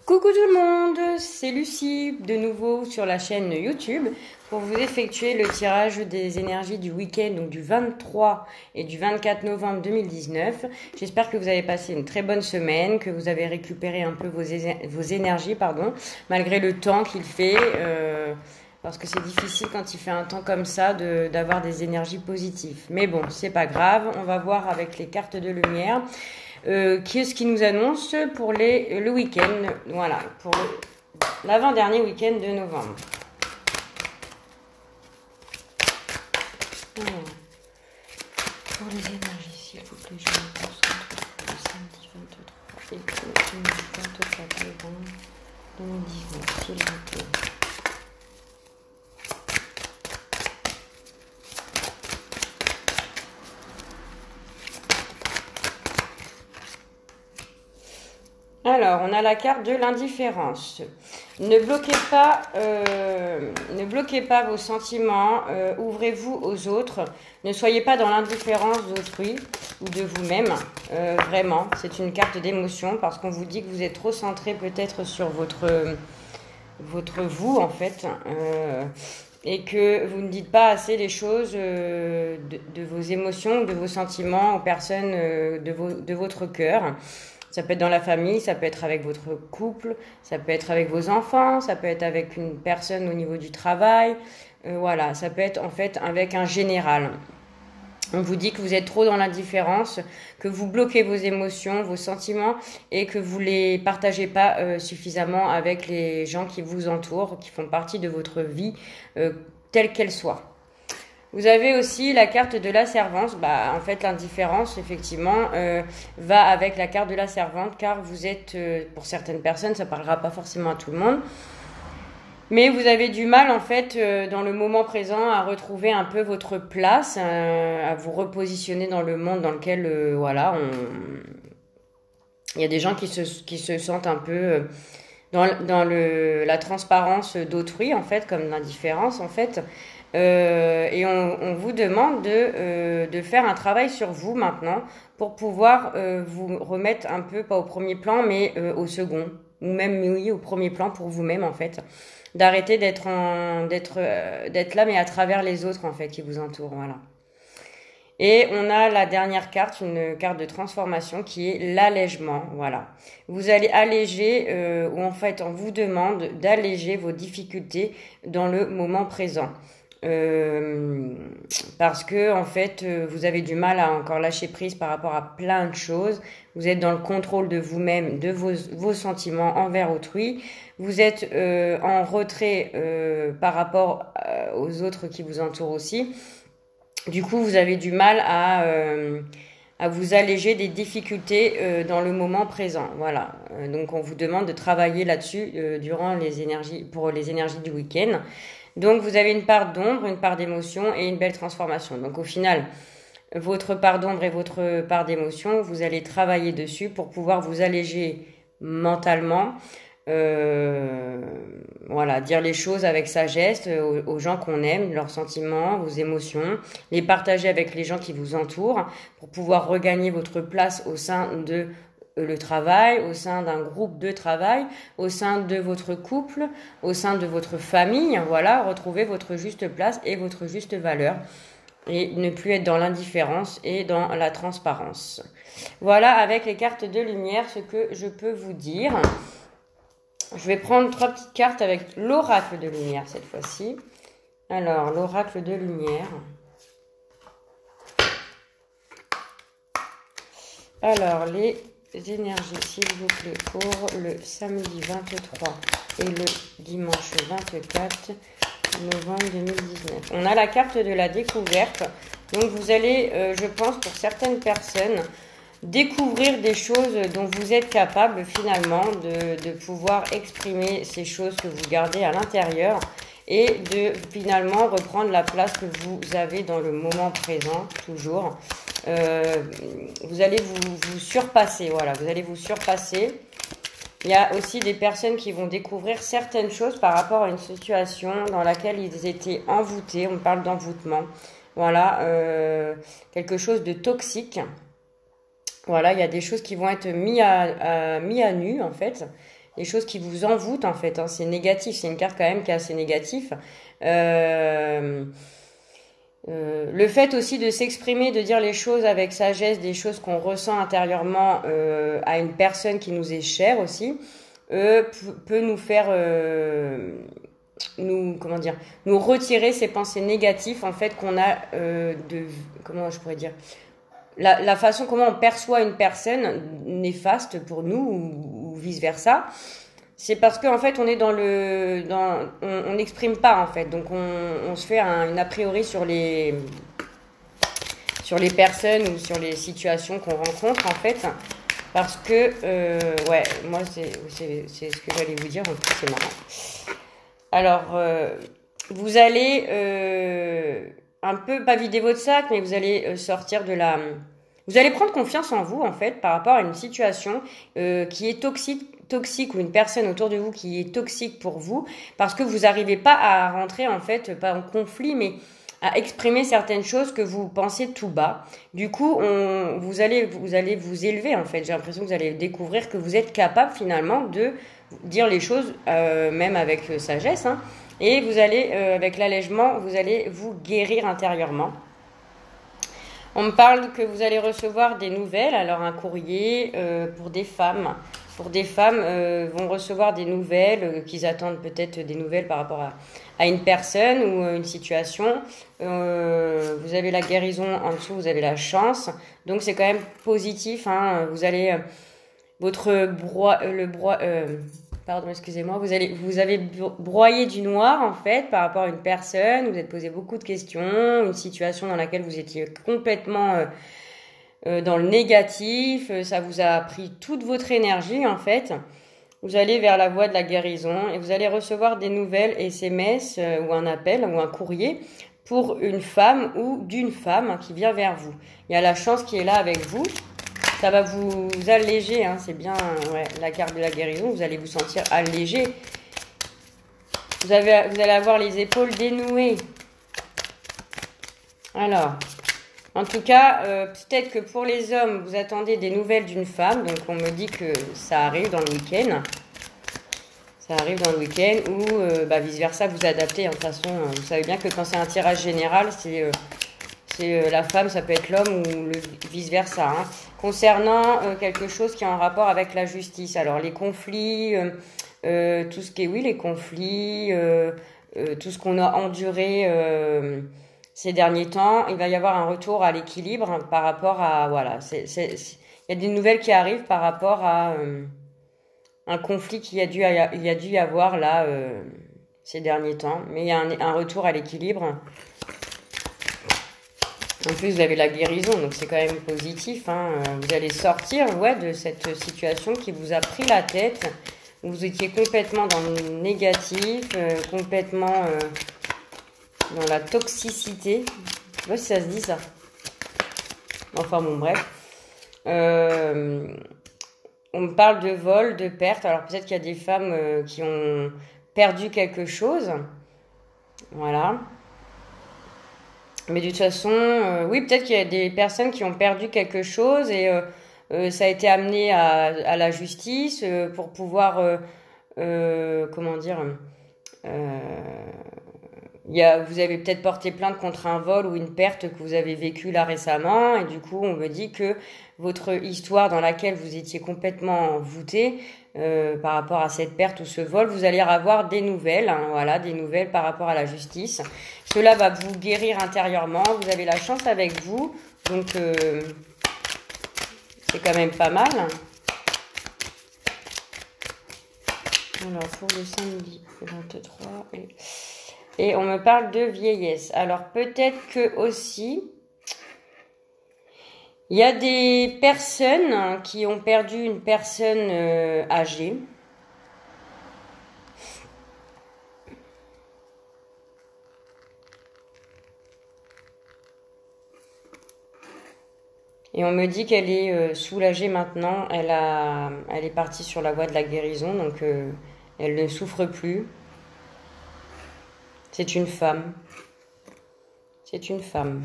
Coucou tout le monde, c'est Lucie, de nouveau sur la chaîne YouTube pour vous effectuer le tirage des énergies du week-end, donc du 23 et du 24 novembre 2019. J'espère que vous avez passé une très bonne semaine, que vous avez récupéré un peu vos énergies, malgré le temps qu'il fait, parce que c'est difficile quand il fait un temps comme ça d'avoir des énergies positives. Mais bon, c'est pas grave, on va voir avec les cartes de lumière. Qu'est-ce qui nous annonce pour le week-end, voilà, pour l'avant-dernier week-end de novembre. Alors, pour les énergies, s'il vous plaît, je me concentre pour le samedi 23 et le samedi 24 novembre 2019, s'il vous plaît. Alors, on a la carte de l'indifférence. Ne bloquez pas vos sentiments, ouvrez-vous aux autres. Ne soyez pas dans l'indifférence d'autrui ou de vous-même. Vraiment, c'est une carte d'émotion parce qu'on vous dit que vous êtes trop centré peut-être sur votre vous en fait. Et que vous ne dites pas assez les choses de vos émotions, de vos sentiments aux personnes de votre cœur. Ça peut être dans la famille, ça peut être avec votre couple, ça peut être avec vos enfants, ça peut être avec une personne au niveau du travail. Voilà, ça peut être en fait avec un général. On vous dit que vous êtes trop dans l'indifférence, que vous bloquez vos émotions, vos sentiments et que vous les partagez pas suffisamment avec les gens qui vous entourent, qui font partie de votre vie telle qu'elle soit. Vous avez aussi la carte de la servante. En fait, l'indifférence, effectivement, va avec la carte de la servante, car vous êtes, pour certaines personnes, ça ne parlera pas forcément à tout le monde, mais vous avez du mal, en fait, dans le moment présent, à retrouver un peu votre place, à vous repositionner dans le monde dans lequel, il y a des gens qui se sentent un peu dans la transparence d'autrui, en fait, comme l'indifférence, en fait. Et on vous demande de faire un travail sur vous maintenant pour pouvoir vous remettre un peu, pas au premier plan, mais au second, ou même oui, au premier plan pour vous-même en fait. D'arrêter d'être là, mais à travers les autres en fait qui vous entourent, voilà. Et on a la dernière carte, une carte de transformation qui est l'allègement, voilà. Vous allez alléger, ou en fait on vous demande d'alléger vos difficultés dans le moment présent. Parce que en fait vous avez du mal à encore lâcher prise par rapport à plein de choses. Vous êtes dans le contrôle de vous-même, de vos sentiments envers autrui. Vous êtes en retrait par rapport aux autres qui vous entourent aussi. Du coup, vous avez du mal à vous alléger des difficultés dans le moment présent. Voilà. Donc, on vous demande de travailler là-dessus pour les énergies du week-end. Donc, vous avez une part d'ombre, une part d'émotion et une belle transformation. Donc, au final, votre part d'ombre et votre part d'émotion, vous allez travailler dessus pour pouvoir vous alléger mentalement. Voilà, dire les choses avec sagesse aux gens qu'on aime, leurs sentiments, vos émotions, les partager avec les gens qui vous entourent pour pouvoir regagner votre place au sein de le travail, au sein d'un groupe de travail, au sein de votre couple, au sein de votre famille, voilà, retrouver votre juste place et votre juste valeur et ne plus être dans l'indifférence et dans la transparence. Voilà, avec les cartes de lumière, ce que je peux vous dire. Je vais prendre 3 petites cartes avec l'oracle de lumière cette fois-ci. Alors, l'oracle de lumière. Alors, les énergies, s'il vous plaît, pour le samedi 23 et le dimanche 24 novembre 2019. On a la carte de la découverte. Donc, vous allez, je pense, pour certaines personnes, découvrir des choses dont vous êtes capable finalement de pouvoir exprimer ces choses que vous gardez à l'intérieur et de finalement reprendre la place que vous avez dans le moment présent, toujours. Vous allez vous surpasser, voilà, vous allez vous surpasser. Il y a aussi des personnes qui vont découvrir certaines choses par rapport à une situation dans laquelle ils étaient envoûtés, on parle d'envoûtement, voilà, quelque chose de toxique. Voilà, il y a des choses qui vont être mis à nu en fait, des choses qui vous envoûtent en fait, hein. C'est négatif, c'est une carte quand même qui est assez négative. Euh, le fait aussi de s'exprimer, de dire les choses avec sagesse, des choses qu'on ressent intérieurement à une personne qui nous est chère aussi, peut nous faire comment dire, nous retirer ces pensées négatives en fait qu'on a comment je pourrais dire, la façon comment on perçoit une personne néfaste pour nous ou vice versa. C'est parce qu'en fait on est on n'exprime pas en fait, donc on se fait une a priori sur les personnes ou sur les situations qu'on rencontre en fait, parce que ouais, moi c'est ce que j'allais vous dire, en plus c'est marrant. Alors vous allez un peu pas vider votre sac, mais vous allez sortir de la, vous allez prendre confiance en vous en fait par rapport à une situation qui est toxique ou une personne autour de vous qui est toxique pour vous, parce que vous n'arrivez pas à rentrer en fait, pas en conflit, mais à exprimer certaines choses que vous pensez tout bas. Du coup, vous allez vous élever en fait. J'ai l'impression que vous allez découvrir que vous êtes capable finalement de dire les choses, même avec sagesse, hein, et vous allez, avec l'allègement, vous allez vous guérir intérieurement. On me parle que vous allez recevoir des nouvelles, alors un courrier pour des femmes. Pour des femmes vont recevoir des nouvelles, qu'ils attendent peut-être des nouvelles par rapport à une personne ou une situation. Vous avez la guérison en dessous, vous avez la chance. Donc c'est quand même positif, hein. Vous allez pardon, excusez-moi, vous avez broyé du noir en fait par rapport à une personne, vous êtes posé beaucoup de questions, une situation dans laquelle vous étiez complètement dans le négatif, ça vous a pris toute votre énergie en fait. Vous allez vers la voie de la guérison et vous allez recevoir des nouvelles SMS ou un appel ou un courrier pour une femme ou d'une femme qui vient vers vous. Il y a la chance qui est là avec vous. Ça va vous alléger, hein, c'est bien, ouais, la carte de la guérison, vous allez vous sentir allégé. Vous allez avoir les épaules dénouées. Alors, en tout cas, peut-être que pour les hommes, vous attendez des nouvelles d'une femme, donc on me dit que ça arrive dans le week-end. Ça arrive dans le week-end ou vice-versa, vous adaptez. De toute façon, vous savez bien que quand c'est un tirage général, c'est la femme, ça peut être l'homme ou vice-versa, hein. Concernant quelque chose qui est en rapport avec la justice. Alors les conflits, tout ce qui est, oui, les conflits, tout ce qu'on a enduré ces derniers temps, il va y avoir un retour à l'équilibre par rapport à, voilà, il y a des nouvelles qui arrivent par rapport à un conflit il y a dû y avoir là ces derniers temps, mais il y a un retour à l'équilibre. En plus, vous avez la guérison, donc c'est quand même positif, hein. Vous allez sortir, ouais, de cette situation qui vous a pris la tête. Vous étiez complètement dans le négatif, complètement dans la toxicité. Je sais pas si ça se dit ça. Enfin bon, bref. On me parle de vol, de perte. Alors peut-être qu'il y a des femmes qui ont perdu quelque chose. Voilà. Mais de toute façon, oui, peut-être qu'il y a des personnes qui ont perdu quelque chose et ça a été amené à la justice pour pouvoir, comment dire, vous avez peut-être porté plainte contre un vol ou une perte que vous avez vécue là récemment et du coup, on me dit que votre histoire dans laquelle vous étiez complètement voûté par rapport à cette perte ou ce vol, vous allez avoir des nouvelles, hein, voilà, des nouvelles par rapport à la justice. Cela va vous guérir intérieurement, vous avez la chance avec vous, donc c'est quand même pas mal. Alors pour le samedi 23, et on me parle de vieillesse. Alors peut-être que aussi, il y a des personnes qui ont perdu une personne âgée. Et on me dit qu'elle est soulagée maintenant. Elle est partie sur la voie de la guérison, donc elle ne souffre plus. C'est une femme. C'est une femme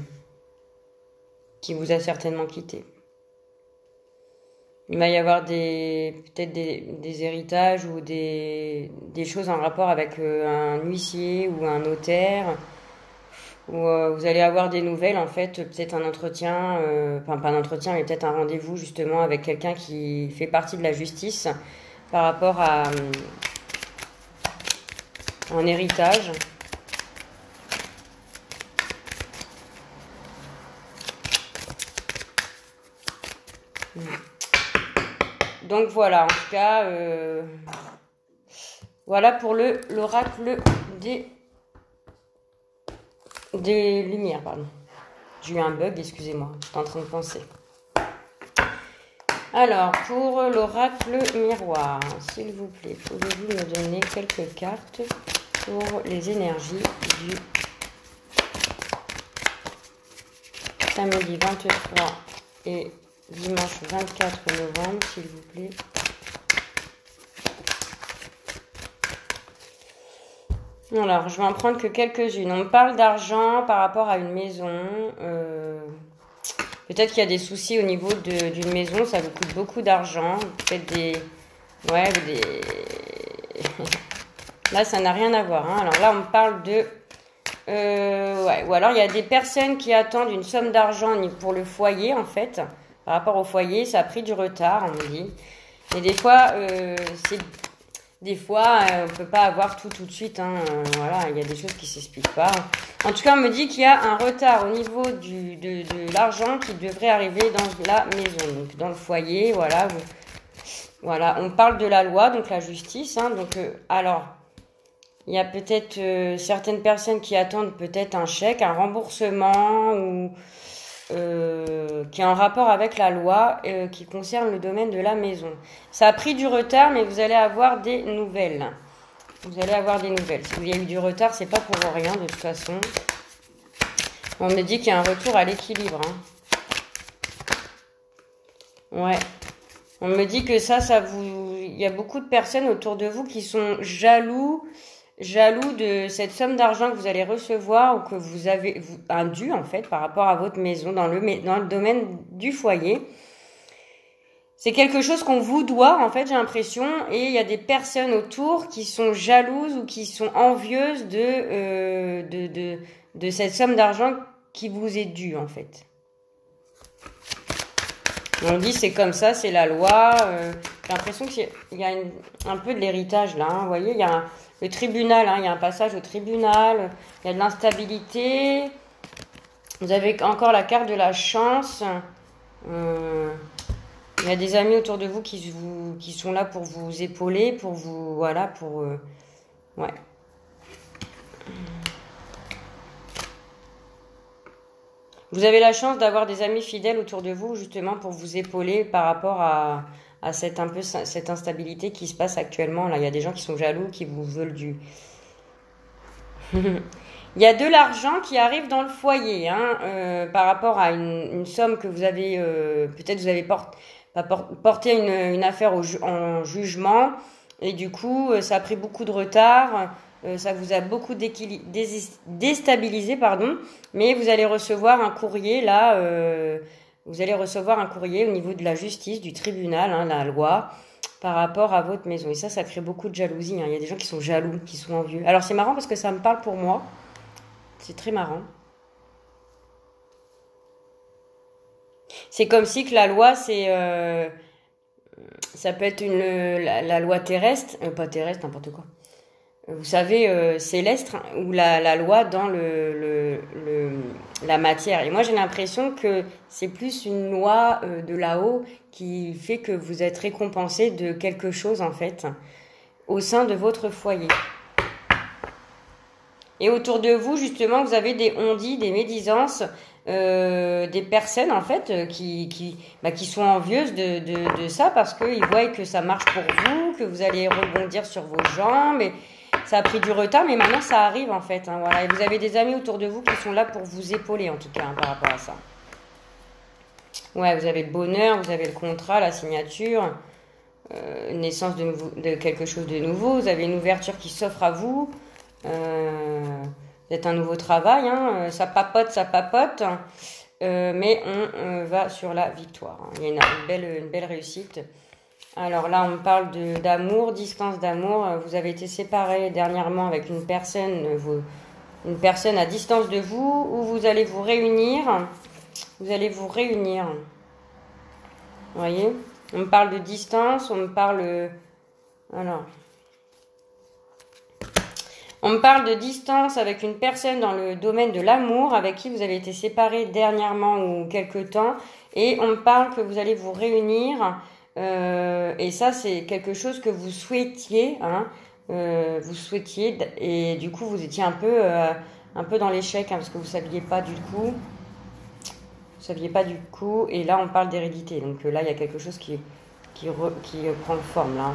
qui vous a certainement quitté. Il va y avoir peut-être des héritages ou des choses en rapport avec un huissier ou un notaire. Ou vous allez avoir des nouvelles, en fait, peut-être un entretien, enfin pas un entretien, mais peut-être un rendez-vous justement avec quelqu'un qui fait partie de la justice par rapport à un héritage. Donc voilà, en tout cas, voilà pour l'oracle des lumières, pardon. J'ai eu un bug, excusez-moi, j'étais en train de penser. Alors, pour l'oracle miroir, s'il vous plaît, pouvez-vous me donner quelques cartes pour les énergies du samedi 23 et dimanche 24 novembre, s'il vous plaît. Alors, je vais en prendre que quelques-unes. On me parle d'argent par rapport à une maison. Peut-être qu'il y a des soucis au niveau d'une maison, ça vous coûte beaucoup d'argent. Peut-être des... Ouais, des... Là, ça n'a rien à voir. Hein. Alors là, on me parle de... Ouais. Ou alors, il y a des personnes qui attendent une somme d'argent pour le foyer, en fait. Par rapport au foyer, ça a pris du retard, on me dit. Et des fois, on ne peut pas avoir tout de suite. Hein. Voilà, il y a des choses qui ne s'expliquent pas. En tout cas, on me dit qu'il y a un retard au niveau de l'argent qui devrait arriver dans la maison, donc dans le foyer. Voilà, voilà. On parle de la loi, donc la justice. Hein. Donc, alors, il y a peut-être certaines personnes qui attendent peut-être un chèque, un remboursement ou qui est en rapport avec la loi qui concerne le domaine de la maison. Ça a pris du retard, mais vous allez avoir des nouvelles. Vous allez avoir des nouvelles. Si il y a eu du retard, c'est pas pour rien de toute façon. On me dit qu'il y a un retour à l'équilibre. Hein. Ouais. On me dit que ça vous... Il y a beaucoup de personnes autour de vous qui sont jaloux de cette somme d'argent que vous allez recevoir ou que vous avez un dû en fait par rapport à votre maison dans le domaine du foyer. C'est quelque chose qu'on vous doit en fait, j'ai l'impression, et il y a des personnes autour qui sont jalouses ou qui sont envieuses de cette somme d'argent qui vous est due en fait. On dit c'est comme ça, c'est la loi. J'ai l'impression qu'il y a un peu de l'héritage là. Hein. Vous voyez, il y a le tribunal, hein, il y a un passage au tribunal, il y a de l'instabilité. Vous avez encore la carte de la chance. Il y a des amis autour de vous qui sont là pour vous épauler, pour vous... Voilà, pour... ouais. Vous avez la chance d'avoir des amis fidèles autour de vous, justement, pour vous épauler par rapport à cette instabilité qui se passe actuellement. Là, il y a des gens qui sont jaloux, qui vous veulent du... Il y a de l'argent qui arrive dans le foyer, hein, par rapport à une somme que vous avez... peut-être vous avez porté une affaire en jugement, et du coup, ça a pris beaucoup de retard... ça vous a beaucoup déstabilisé, pardon, mais vous allez recevoir un courrier là, vous allez recevoir un courrier au niveau de la justice, du tribunal, hein, la loi, par rapport à votre maison. Et ça crée beaucoup de jalousie. Hein. Il y a des gens qui sont jaloux, qui sont envieux. Alors c'est marrant parce que ça me parle pour moi. C'est très marrant. C'est comme si que la loi, ça peut être la loi terrestre, pas terrestre, n'importe quoi. Vous savez, céleste, ou la loi dans la matière. Et moi, j'ai l'impression que c'est plus une loi de là-haut qui fait que vous êtes récompensé de quelque chose, en fait, au sein de votre foyer. Et autour de vous, justement, vous avez des on-dit, des médisances, des personnes, en fait, qui sont envieuses de ça parce qu'ils voient que ça marche pour vous, que vous allez rebondir sur vos jambes. Et ça a pris du retard, mais maintenant, ça arrive, en fait. Hein, voilà. Et vous avez des amis autour de vous qui sont là pour vous épauler, en tout cas, hein, par rapport à ça. Ouais, vous avez le bonheur, vous avez le contrat, la signature, naissance de quelque chose de nouveau. Vous avez une ouverture qui s'offre à vous. Peut-être un nouveau travail, hein, ça papote. mais on va sur la victoire. Hein. Il y a une belle réussite. Alors là, on me parle d'amour, distance d'amour. Vous avez été séparés dernièrement avec une personne à distance de vous, où vous allez vous réunir. Vous allez vous réunir. Vous voyez? On me parle de distance, on me parle... Alors... On me parle de distance avec une personne dans le domaine de l'amour avec qui vous avez été séparés dernièrement ou quelque temps. Et on me parle que vous allez vous réunir. Et ça, c'est quelque chose que vous souhaitiez. Hein, vous souhaitiez. Et du coup, vous étiez un peu dans l'échec hein, parce que vous ne saviez pas du coup. Vous saviez pas du coup. Et là, on parle d'hérédité. Donc là, il y a quelque chose qui prend forme là.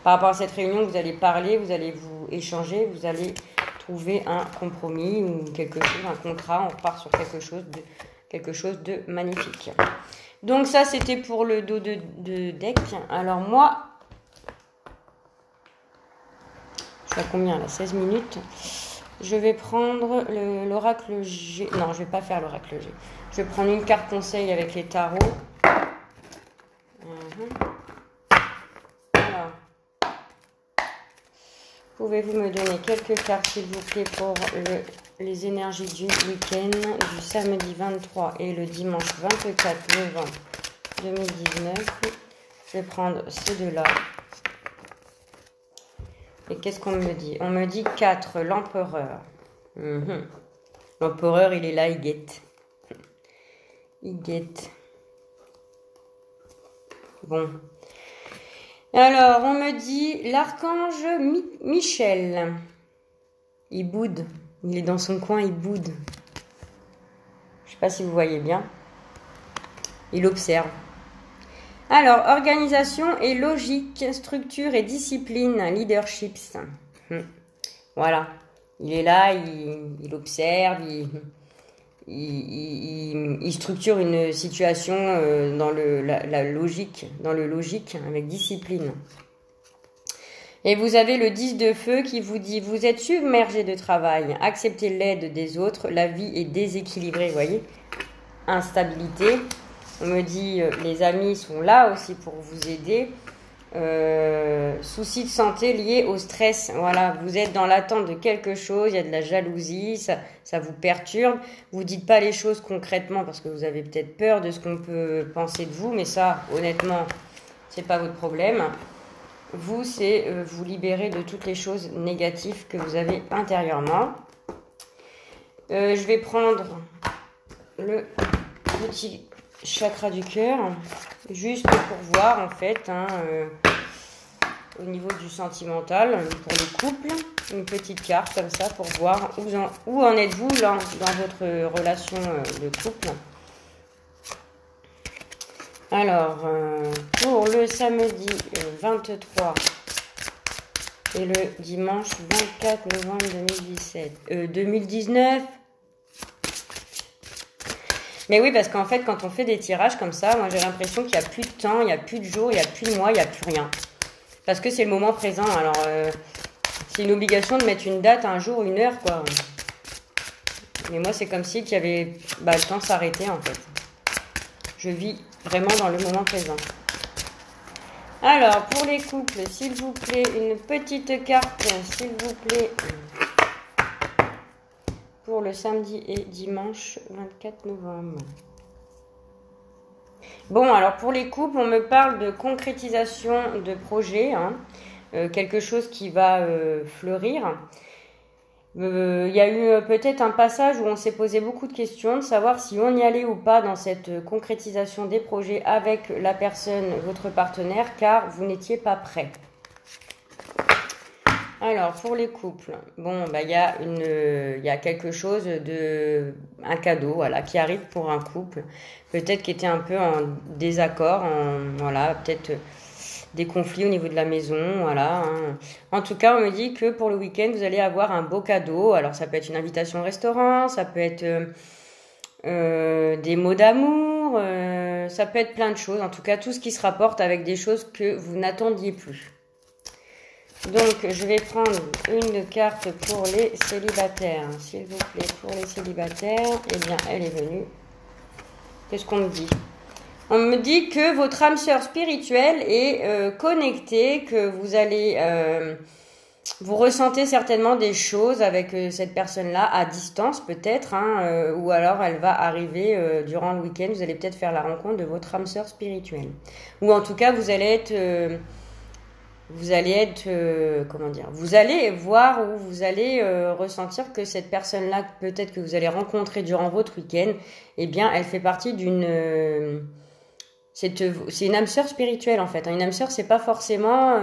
Par rapport à cette réunion, vous allez parler, vous allez vous échanger, vous allez trouver un compromis ou quelque chose, un contrat. On repart sur quelque chose de magnifique. Donc ça, c'était pour le dos de deck. Alors moi, je suis à combien là? 16 minutes. Je vais prendre l'oracle G. Non, je vais pas faire l'oracle G. Je vais prendre une carte conseil avec les tarots. Alors, pouvez-vous me donner quelques cartes, s'il vous plaît, pour les énergies du week-end, du samedi 23 et le dimanche 24 novembre 2019. Je vais prendre ces deux-là. Et qu'est-ce qu'on me dit? On me dit 4, l'empereur. L'empereur, il est là, il guette. Il guette. Bon. Alors, on me dit l'archange Michel. Il boude. Il est dans son coin, il boude. Je ne sais pas si vous voyez bien. Il observe. Alors, organisation et logique, structure et discipline, leadership. Voilà. Il est là, il observe, il structure une situation dans la logique, dans le logique, avec discipline. Et vous avez le 10 de feu qui vous dit, vous êtes submergé de travail, acceptez l'aide des autres, la vie est déséquilibrée, vous voyez, instabilité. On me dit, les amis sont là aussi pour vous aider. Soucis de santé liés au stress. Voilà, vous êtes dans l'attente de quelque chose, il y a de la jalousie, ça vous perturbe. Vous dites pas les choses concrètement parce que vous avez peut-être peur de ce qu'on peut penser de vous, mais ça, honnêtement, c'est pas votre problème. Vous, c'est vous libérer de toutes les choses négatives que vous avez intérieurement. Je vais prendre le petit chakra du cœur, juste pour voir en fait, au niveau du sentimental, pour le couple, une petite carte comme ça pour voir où en êtes-vous là dans votre relation de couple. Alors, pour le samedi 23 et le dimanche 24 novembre 2019. Mais oui, parce qu'en fait, quand on fait des tirages comme ça, moi j'ai l'impression qu'il n'y a plus de temps, il n'y a plus de jours, il n'y a plus de mois, il n'y a plus rien. Parce que c'est le moment présent. Alors, c'est une obligation de mettre une date, un jour, une heure, quoi. Mais moi, c'est comme si qu'il y avait le temps s'arrêter, en fait. Je vis vraiment dans le moment présent. Alors, pour les couples, s'il vous plaît, une petite carte, s'il vous plaît, pour le samedi et dimanche 24 novembre. Bon, alors pour les couples, on me parle de concrétisation de projet, quelque chose qui va fleurir. Il y a eu peut-être un passage où on s'est posé beaucoup de questions, de savoir si on y allait ou pas dans cette concrétisation des projets avec la personne, votre partenaire, car vous n'étiez pas prêt. Alors, pour les couples, bon, il y a quelque chose un cadeau, voilà, qui arrive pour un couple, peut-être qui était un peu en désaccord, peut-être des conflits au niveau de la maison, voilà. En tout cas, on me dit que pour le week-end, vous allez avoir un beau cadeau. Alors, ça peut être une invitation au restaurant, ça peut être des mots d'amour, ça peut être plein de choses. En tout cas, tout ce qui se rapporte avec des choses que vous n'attendiez plus. Donc, je vais prendre une carte pour les célibataires. S'il vous plaît, pour les célibataires, eh bien, elle est venue. Qu'est-ce qu'on me dit? On me dit que votre âme sœur spirituelle est connectée, que vous allez... vous ressentez certainement des choses avec cette personne-là à distance peut-être, hein, ou alors elle va arriver durant le week-end. Vous allez peut-être faire la rencontre de votre âme sœur spirituelle. Ou en tout cas, vous allez être... comment dire, vous allez voir ou vous allez ressentir que cette personne-là, peut-être que vous allez rencontrer durant votre week-end, eh bien, elle fait partie d'une... c'est une âme sœur spirituelle, en fait. Une âme sœur, c'est pas forcément...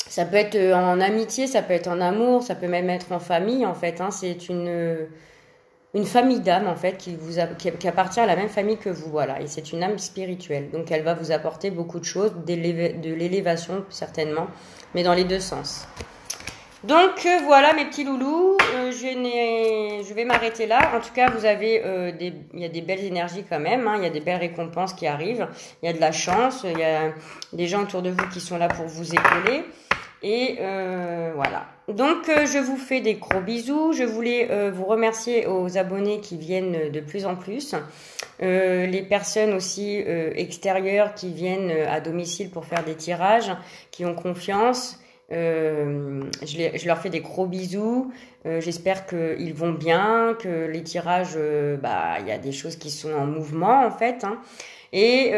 ça peut être en amitié, ça peut être en amour, ça peut même être en famille, en fait. Hein. C'est une famille d'âmes, en fait, qui appartient à la même famille que vous, voilà. Et c'est une âme spirituelle. Donc, elle va vous apporter beaucoup de choses, de l'élévation, certainement, mais dans les deux sens. Donc, voilà, mes petits loulous. Je vais m'arrêter là. En tout cas, vous avez il y a des belles énergies quand même. Hein. Il y a des belles récompenses qui arrivent. Il y a de la chance. Il y a des gens autour de vous qui sont là pour vous épauler. Et voilà. Donc, je vous fais des gros bisous. Je voulais vous remercier aux abonnés qui viennent de plus en plus. Les personnes aussi extérieures qui viennent à domicile pour faire des tirages, qui ont confiance. Je leur fais des gros bisous. J'espère qu'ils vont bien, que les tirages, il y a des choses qui sont en mouvement en fait. Hein. Et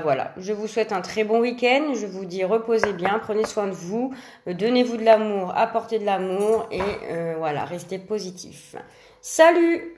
voilà, je vous souhaite un très bon week-end. Je vous dis reposez bien, prenez soin de vous, donnez-vous de l'amour, apportez de l'amour et voilà, restez positif. Salut!